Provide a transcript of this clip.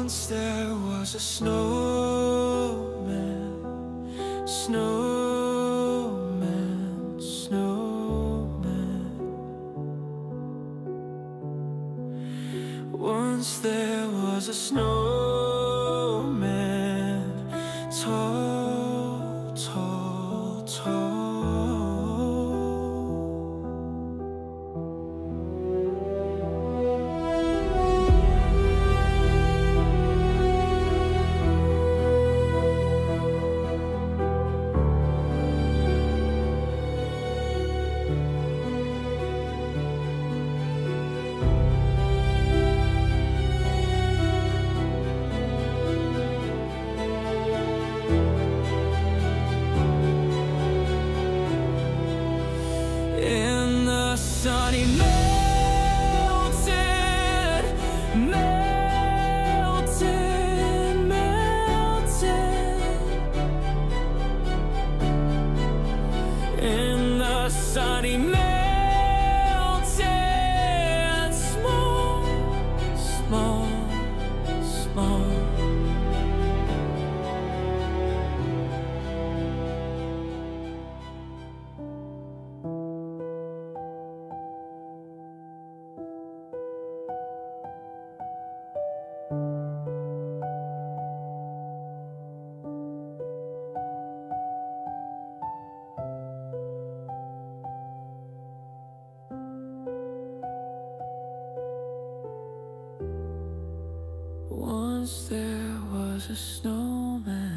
Once there was a snowman, snowman, snowman. Once there was a snowman, tall, tall, tall. In the sunny melted, melted, melted. In the sunny melted, small, small, small. Once there was a snowman.